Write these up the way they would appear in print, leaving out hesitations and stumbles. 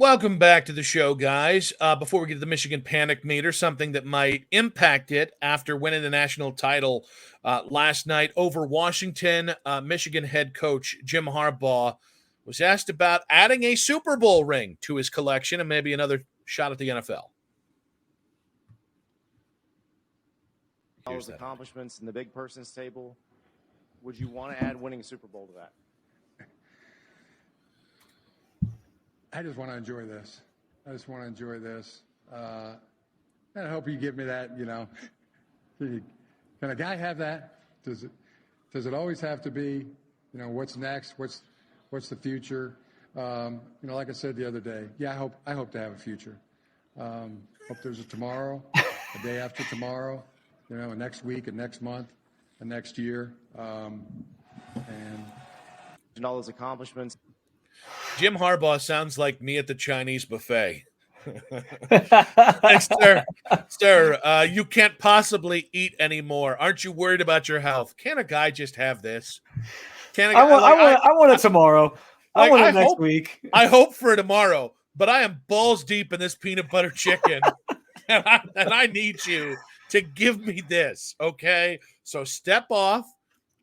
Welcome back to the show, guys. Before we get to the Michigan Panic Meter, something that might impact it after winning the national title last night over Washington, Michigan head coach Jim Harbaugh was asked about adding a Super Bowl ring to his collection and maybe another shot at the NFL. All those accomplishments in the big person's table, would you want to add winning a Super Bowl to that? I just want to enjoy this. And I hope you give me that, Can a guy have that? Does it always have to be, what's next? What's the future? Like I said the other day, I hope to have a future. Hope there's a tomorrow, a day after tomorrow, a next week, a next month, a next year. And all those accomplishments. Jim Harbaugh sounds like me at the Chinese buffet. Hey, sir, you can't possibly eat anymore. Aren't you worried about your health? Can a guy just have this? I want it tomorrow. I want it next week. I hope for tomorrow, but I am balls deep in this peanut butter chicken, and I need you to give me this, okay? So step off.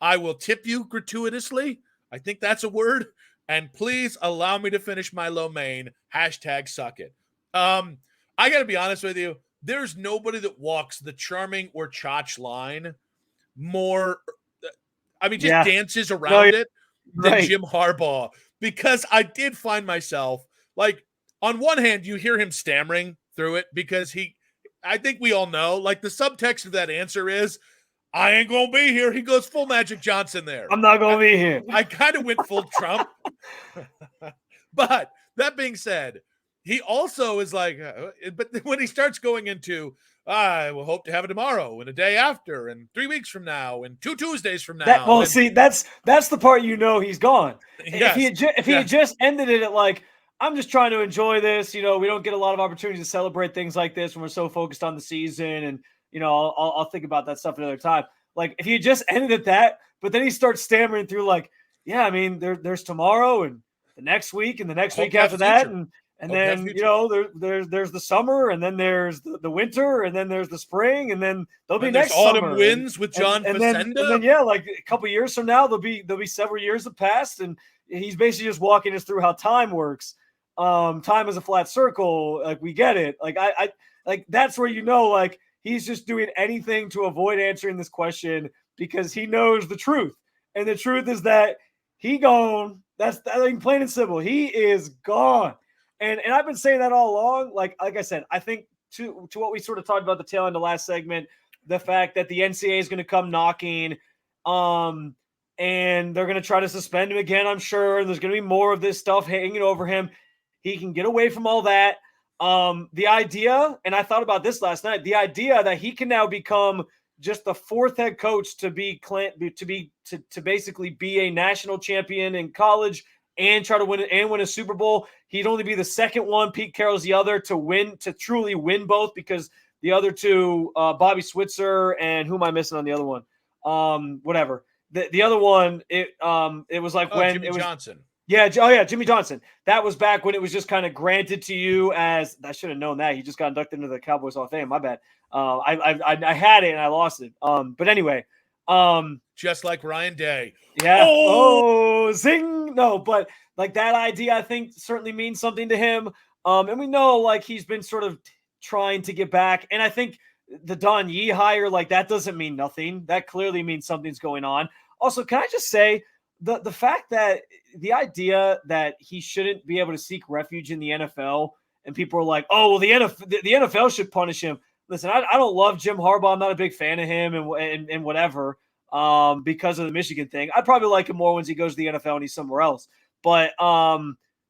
I will tip you gratuitously. I think that's a word. And please allow me to finish my lo mein. #suck it. I got to be honest with you. There's nobody that walks the charming or chotch line more. Dances around it than Jim Harbaugh. Because I did find myself, on one hand, you hear him stammering through it because I think we all know, the subtext of that answer is, I ain't going to be here. He goes full Magic Johnson there. I'm not going to be here. I kind of went full Trump. But that being said, he also is but when he starts going into, I will hope to have it tomorrow and a day after and 3 weeks from now and 2 Tuesdays from now. That's the part he's gone. Yes, if he had just ended it at I'm just trying to enjoy this. We don't get a lot of opportunities to celebrate things like this when we're so focused on the season and I'll think about that stuff another time. If he just ended at that, but then he starts stammering through there's tomorrow and the next week and the next week after that. And then, there's the summer and then there's the winter and then there's the spring and then there'll be next autumn summer. winds with John Facenda. And then, a couple years from now, there'll be several years have passed and he's basically just walking us through how time works. Time is a flat circle. We get it. I that's where, he's just doing anything to avoid answering this question because he knows the truth. And the truth is that he gone. That's plain and simple. He is gone. And I've been saying that all along. Like I said, I think to what we sort of talked about the tail end of the last segment, the fact that the NCAA is going to come knocking and they're going to try to suspend him again, I'm sure. And there's going to be more of this stuff hanging over him. He can get away from all that. The idea, and I thought about this last night, the idea that he can now become just the fourth head coach to basically be a national champion in college and try to win a Super Bowl. He'd only be the second one. Pete Carroll's the other to truly win both because the other two, Bobby Switzer and who am I missing on the other one? Whatever. The other one, it was when Jimmy it was Johnson. Yeah. Jimmy Johnson. That was back when it was just kind of granted to you as I should have known that. He just got inducted into the Cowboys Hall of Fame. My bad. I had it and I lost it. But anyway, just like Ryan Day. Yeah. Oh, zing. No, but that idea I think certainly means something to him. And we know he's been sort of trying to get back. And I think the Don Yee hire, that doesn't mean nothing. That clearly means something's going on. Also, can I just say, the fact that the idea that he shouldn't be able to seek refuge in the NFL and people are like, oh, well, the NFL should punish him. Listen, I don't love Jim Harbaugh. I'm not a big fan of him and whatever because of the Michigan thing. I probably like him more once he goes to the NFL and he's somewhere else. But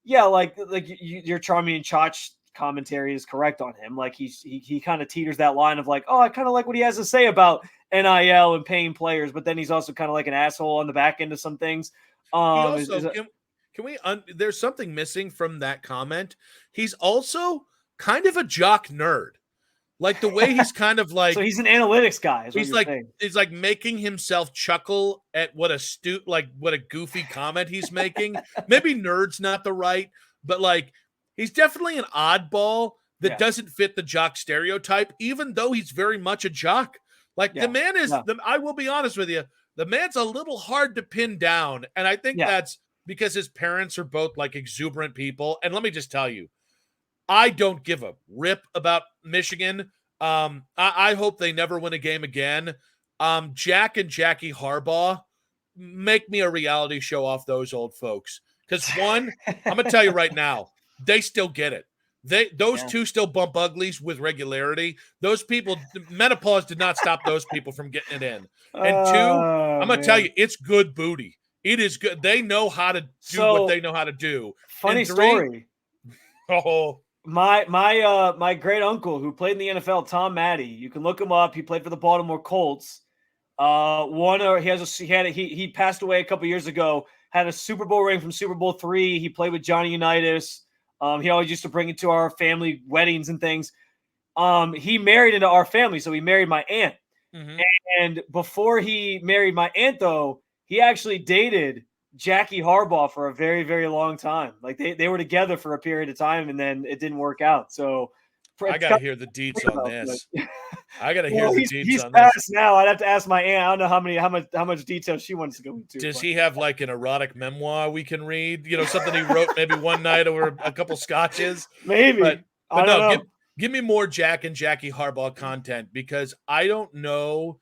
your charming and Chotch commentary is correct on him. He kind of teeters that line of oh, I kind of like what he has to say about NIL and paying players, but then he's also kind of like an asshole on the back end of some things. There's something missing from that comment. He's also kind of a jock nerd. The way he's kind of so he's an analytics guy. He's making himself chuckle at what a goofy comment he's making. Maybe nerd's not the right, but he's definitely an oddball that Yeah. doesn't fit the jock stereotype, even though he's very much a jock. Like the man is, I will be honest with you, the man's a little hard to pin down. And I think that's because his parents are both like exuberant people. And let me just tell you, I don't give a rip about Michigan. I hope they never win a game again. Jack and Jackie Harbaugh, make me a reality show off those old folks. Because one, I'm going to tell you right now, they still get it. Those two still bump uglies with regularity. Those people, menopause did not stop those people from getting it in. And two, I'm going to tell you, it's good booty. It is good. They know how to do what they know how to do. Funny story. Oh, my great uncle who played in the NFL, Tom Maddie. You can look him up. He played for the Baltimore Colts. He passed away a couple years ago. Had a Super Bowl ring from Super Bowl III. He played with Johnny Unitas. He always used to bring it to our family weddings and things. He married into our family, so he married my aunt. Mm-hmm. And before he married my aunt, though, he actually dated Jackie Harbaugh for a very, very long time. Like they were together for a period of time, and then it didn't work out. So I gotta hear the deets on this. I gotta hear the deets he's on passed this. Now I'd have to ask my aunt. I don't know how much detail she wants to go into. Does he have like an erotic memoir we can read? You know, something he wrote maybe one night over a couple scotches. Maybe. But no, give me more Jack and Jackie Harbaugh content, because I don't know.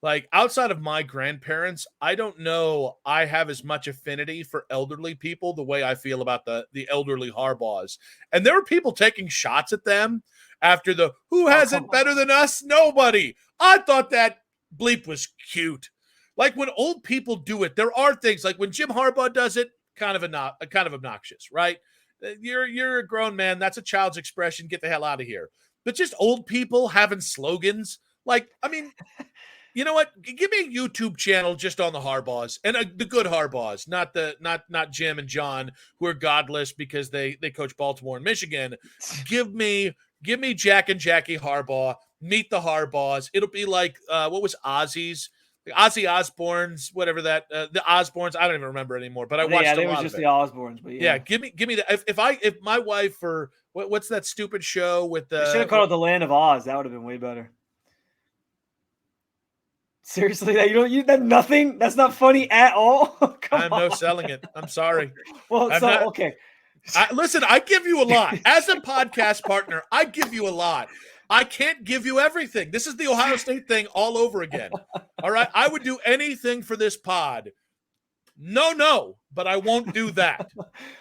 Like, outside of my grandparents, I don't know I have as much affinity for elderly people the way I feel about the elderly Harbaughs. And there were people taking shots at them after who has it better than us? Nobody. I thought that bleep was cute. Like, when old people do it, there are things like when Jim Harbaugh does it, kind of obnoxious, right? You're a grown man. That's a child's expression. Get the hell out of here. But just old people having slogans. Like, I mean, you know what? Give me a YouTube channel just on the Harbaughs, and the good Harbaughs, not Jim and John, who are godless because they coach Baltimore and Michigan. Give me Jack and Jackie Harbaugh. Meet the Harbaughs. It'll be like what was Ozzy's? Ozzy Osbourne's, whatever that the Osbournes. I don't even remember anymore. But I watched a lot of it. Yeah, they were just the Osbournes. But yeah, give me that. If my wife or what's that stupid show with the? They should have called it The Land of Oz. That would have been way better. Seriously, that nothing. That's not funny at all. I'm no selling it. I'm sorry. Well, okay. Listen, I give you a lot as a podcast partner. I give you a lot. I can't give you everything. This is the Ohio State thing all over again. All right, I would do anything for this pod. No, but I won't do that.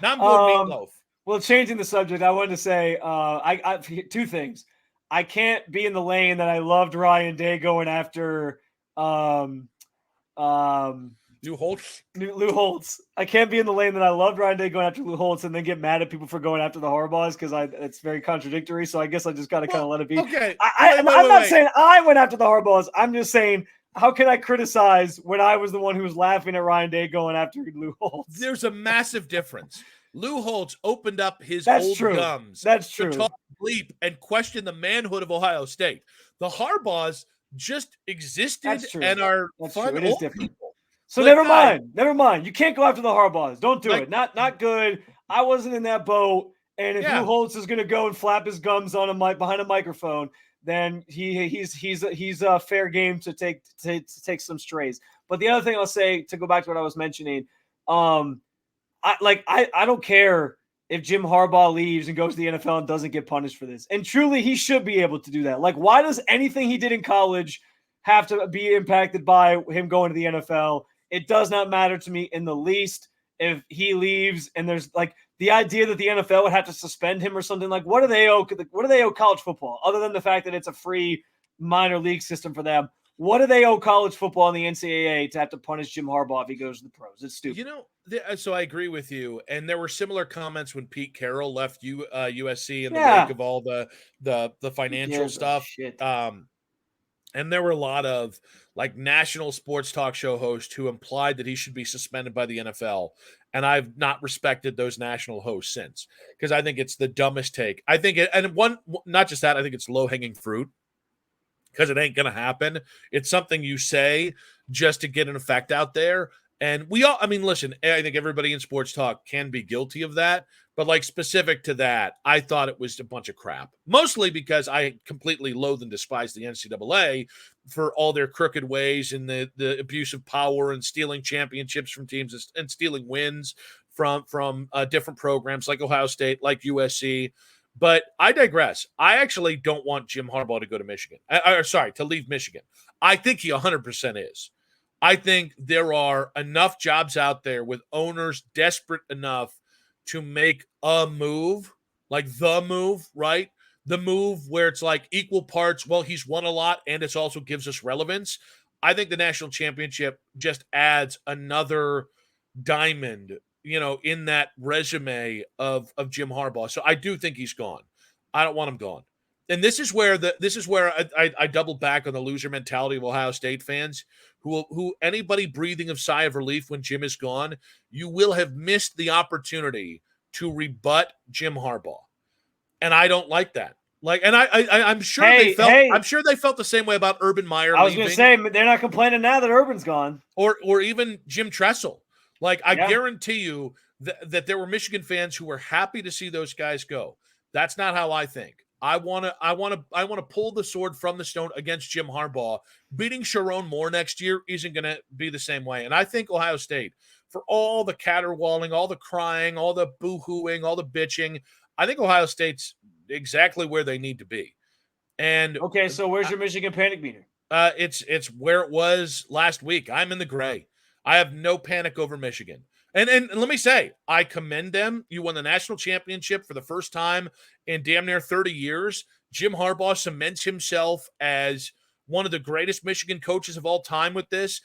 Now I'm going meatloaf. Well, changing the subject, I wanted to say I two things. I can't be in the lane that I loved Ryan Day going after. Lou Holtz. I can't be in the lane that I loved Ryan Day going after Lou Holtz and then get mad at people for going after the Harbaughs, because it's very contradictory. So I guess I just got to kind of let it be. Okay. I'm not saying I went after the Harbaughs. I'm just saying, how can I criticize when I was the one who was laughing at Ryan Day going after Lou Holtz? There's a massive difference. Lou Holtz opened up his gums. That's true. To talk bleep and question the manhood of Ohio State. The Harbaughs just existed and are fun old people. So never mind. You can't go after the Harbaughs. Don't do it. Not good. I wasn't in that boat. And if Lou Holtz is going to go and flap his gums on a mic behind a microphone, then he's a fair game to take some strays. But the other thing I'll say, to go back to what I was mentioning, I don't care if Jim Harbaugh leaves and goes to the NFL and doesn't get punished for this. And truly, he should be able to do that. Like, why does anything he did in college have to be impacted by him going to the NFL? It does not matter to me in the least if he leaves and there's like the idea that the NFL would have to suspend him or something. Like, what do they owe college football other than the fact that it's a free minor league system for them? What do they owe college football and the NCAA to have to punish Jim Harbaugh if he goes to the pros? It's stupid. You know, so I agree with you. And there were similar comments when Pete Carroll left USC in the wake of all the financial stuff. And there were a lot of like national sports talk show hosts who implied that he should be suspended by the NFL. And I've not respected those national hosts since, because I think it's the dumbest take. I think not just that, I think it's low hanging fruit, because it ain't going to happen. It's something you say just to get an effect out there. And we all, I mean, listen, I think everybody in sports talk can be guilty of that. But like specific to that, I thought it was a bunch of crap. Mostly because I completely loathe and despise the NCAA for all their crooked ways and the abuse of power and stealing championships from teams and stealing wins from different programs like Ohio State, like USC. But I digress. I actually don't want Jim Harbaugh to go to Michigan. To leave Michigan. I think he 100% is. I think there are enough jobs out there with owners desperate enough to make a move, like the move, right? The move where it's like equal parts, well, he's won a lot and it also gives us relevance. I think the national championship just adds another diamond, in that resume of Jim Harbaugh. So I do think he's gone. I don't want him gone. And this is where I double back on the loser mentality of Ohio State fans who anybody breathing a sigh of relief when Jim is gone, you will have missed the opportunity to rebut Jim Harbaugh. And I don't like that. I'm sure I'm sure they felt the same way about Urban Meyer. I was going to say they're not complaining now that Urban's gone, or even Jim Tressel. I guarantee you that there were Michigan fans who were happy to see those guys go. That's not how I think. I want to pull the sword from the stone against Jim Harbaugh. Beating Sharon Moore next year isn't going to be the same way. And I think Ohio State, for all the caterwauling, all the crying, all the boo-hooing, all the bitching, I think Ohio State's exactly where they need to be. And okay, so where's your Michigan panic meter? It's where it was last week. I'm in the gray. I have no panic over Michigan. And let me say, I commend them. You won the national championship for the first time in damn near 30 years. Jim Harbaugh cements himself as one of the greatest Michigan coaches of all time with this.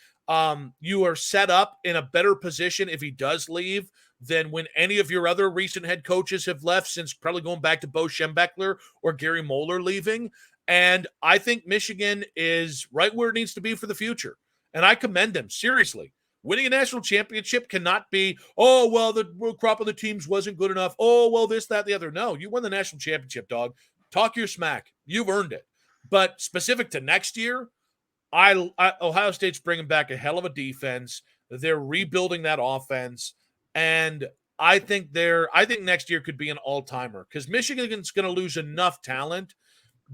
You are set up in a better position if he does leave than when any of your other recent head coaches have left, since probably going back to Bo Schembechler or Gary Moeller leaving. And I think Michigan is right where it needs to be for the future. And I commend them, seriously. Winning a national championship cannot be, oh, well, the crop of the teams wasn't good enough. Oh, well, this, that, the other. No, you won the national championship, dog. Talk your smack. You've earned it. But specific to next year, Ohio State's bringing back a hell of a defense. They're rebuilding that offense. And I think next year could be an all-timer because Michigan's going to lose enough talent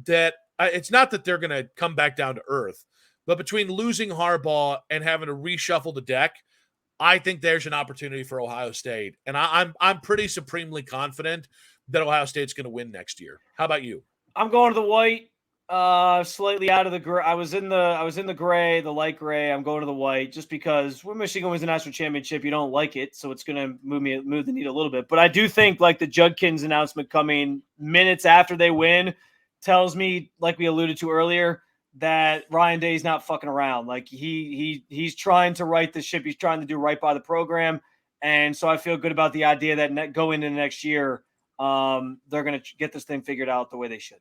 that it's not that they're going to come back down to earth. But between losing Harbaugh and having to reshuffle the deck, I think there's an opportunity for Ohio State. And I'm pretty supremely confident that Ohio State's going to win next year. How about you? I'm going to the white, slightly out of the gray. I was in the gray, the light gray. I'm going to the white just because when Michigan wins the national championship, you don't like it. So it's going to move the needle a little bit. But I do think like the Judkins announcement coming minutes after they win tells me, like we alluded to earlier, that Ryan Day's not fucking around. Like he's trying to right the ship. He's trying to do right by the program. And so I feel good about the idea that going into next year, they're going to get this thing figured out the way they should.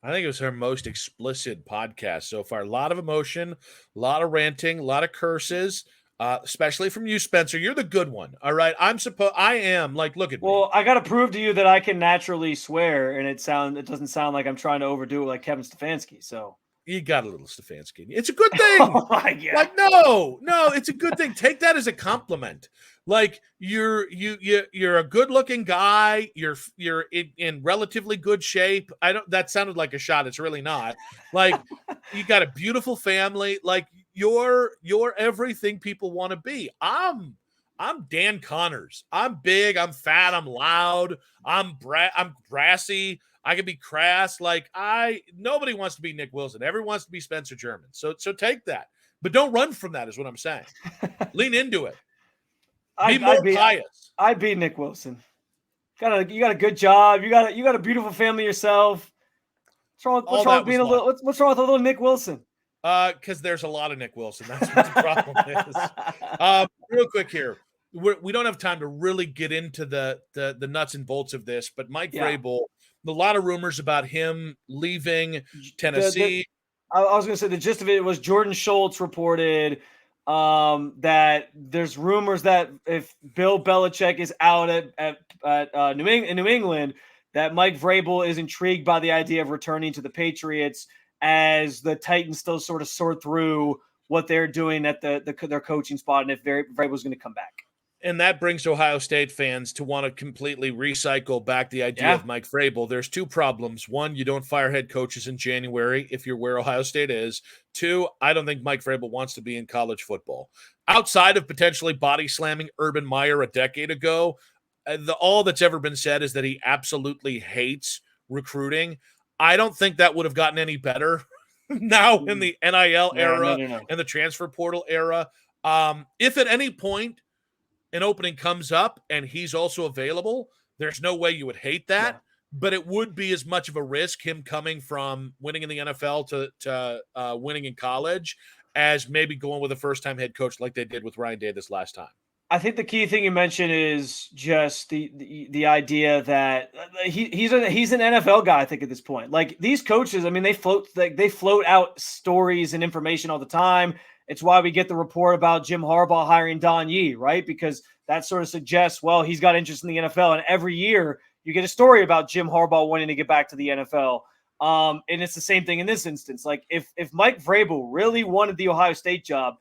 I think it was our most explicit podcast so far. A lot of emotion, a lot of ranting, a lot of curses, especially from you, Spencer. You're the good one. All right. I am like, look at me. Well, I got to prove to you that I can naturally swear and it doesn't sound like I'm trying to overdo it like Kevin Stefanski. So you got a little Stefanski. It's a good thing. Oh my God. Like, no, it's a good thing. Take that as a compliment. Like you're a good looking guy. You're in relatively good shape. That sounded like a shot. It's really not. Like you got a beautiful family. Like you're everything people want to be. I'm Dan Connors. I'm big. I'm fat. I'm loud. I'm brassy. I can be crass. Like nobody wants to be Nick Wilson. Everyone wants to be Spencer German. So take that, but don't run from that is what I'm saying. Lean into it. Be more pious. I'd be Nick Wilson. You got a good job. You got a beautiful family yourself. What's wrong with a little Nick Wilson? Because there's a lot of Nick Wilson. That's what the problem is. Real quick here. We don't have time to really get into the nuts and bolts of this, but Mike Vrabel, a lot of rumors about him leaving Tennessee. I was going to say the gist of it was Jordan Schultz reported that there's rumors that if Bill Belichick is out at New England, that Mike Vrabel is intrigued by the idea of returning to the Patriots as the Titans still sort of sort through what they're doing at their coaching spot and if Vrabel's going to come back. And that brings Ohio State fans to want to completely recycle back the idea of Mike Vrabel. There's two problems. One, you don't fire head coaches in January if you're where Ohio State is. Two, I don't think Mike Vrabel wants to be in college football. Outside of potentially body slamming Urban Meyer a decade ago, all that's ever been said is that he absolutely hates recruiting. I don't think that would have gotten any better now in the NIL era and the transfer portal era. If at any point an opening comes up and he's also available, there's no way you would hate that, but it would be as much of a risk, him coming from winning in the NFL to winning in college, as maybe going with a first-time head coach like they did with Ryan Day this last time. I think the key thing you mentioned is just the idea that he's an NFL guy. I think at this point, like these coaches, I mean, they float out stories and information all the time. It's why we get the report about Jim Harbaugh hiring Don Yee, right? Because that sort of suggests, well, he's got interest in the NFL. And every year you get a story about Jim Harbaugh wanting to get back to the NFL. And it's the same thing in this instance. Like if Mike Vrabel really wanted the Ohio State job,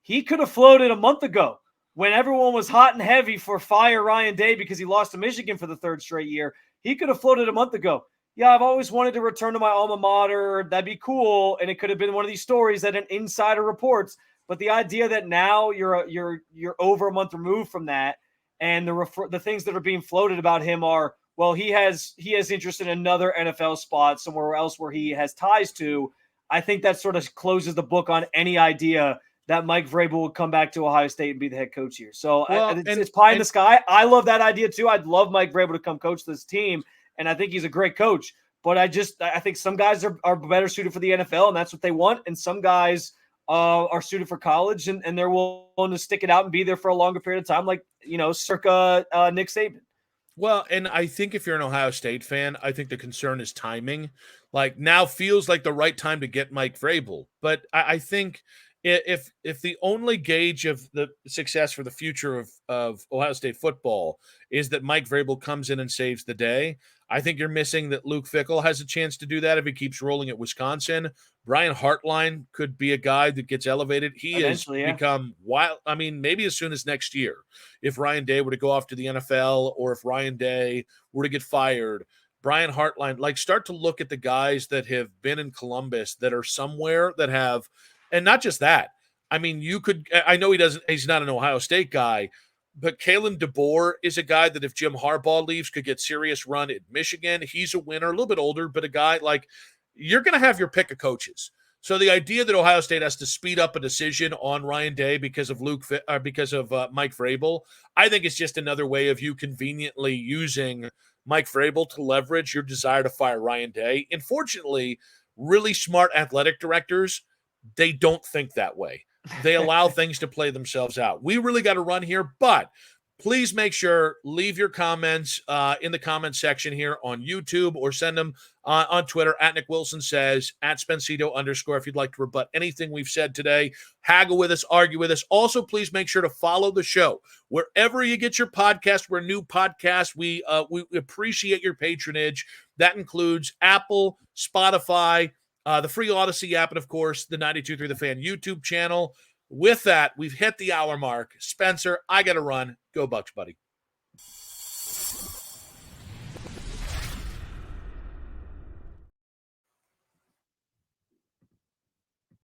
he could have floated a month ago when everyone was hot and heavy for fire Ryan Day because he lost to Michigan for the third straight year. He could have floated a month ago. Yeah, I've always wanted to return to my alma mater. That'd be cool. And it could have been one of these stories that an insider reports. But the idea that now you're over a month removed from that, and the things that are being floated about him are, well, he has interest in another NFL spot somewhere else where he has ties to. I think that sort of closes the book on any idea that Mike Vrabel would come back to Ohio State and be the head coach here. So it's pie in the sky. I love that idea too. I'd love Mike Vrabel to come coach this team. And I think he's a great coach, but I think some guys are better suited for the NFL, and that's what they want. And some guys are suited for college, and they're willing to stick it out and be there for a longer period of time, like, circa Nick Saban. Well, and I think if you're an Ohio State fan, I think the concern is timing. Like, now feels like the right time to get Mike Vrabel. But I think if the only gauge of the success for the future of Ohio State football is that Mike Vrabel comes in and saves the day, I think you're missing that Luke Fickell has a chance to do that if he keeps rolling at Wisconsin. Brian Hartline could be a guy that gets elevated. He has become wild. I mean, maybe as soon as next year, if Ryan Day were to go off to the NFL or if Ryan Day were to get fired, Brian Hartline, like, start to look at the guys that have been in Columbus that are somewhere that have, and not just that. I mean, I know he's not an Ohio State guy, but Kalen DeBoer is a guy that if Jim Harbaugh leaves could get serious run at Michigan. He's a winner, a little bit older, but a guy like, you're going to have your pick of coaches. So the idea that Ohio State has to speed up a decision on Ryan Day because of Mike Vrabel, I think it's just another way of you conveniently using Mike Vrabel to leverage your desire to fire Ryan Day. Unfortunately, really smart athletic directors, they don't think that way. They allow things to play themselves out. We really got to run here, but please make sure, leave your comments in the comment section here on YouTube, or send them on Twitter at Nick Wilson Says, at Spencito _ if you'd like to rebut anything we've said today. Haggle with us, argue with us. Also, please make sure to follow the show wherever you get your podcast. We're a new podcast. We appreciate your patronage. That includes Apple, Spotify, the free Odyssey app, and of course the 92.3 The Fan YouTube channel. With that, we've hit the hour mark. Spencer, I got to run. Go Bucks, buddy.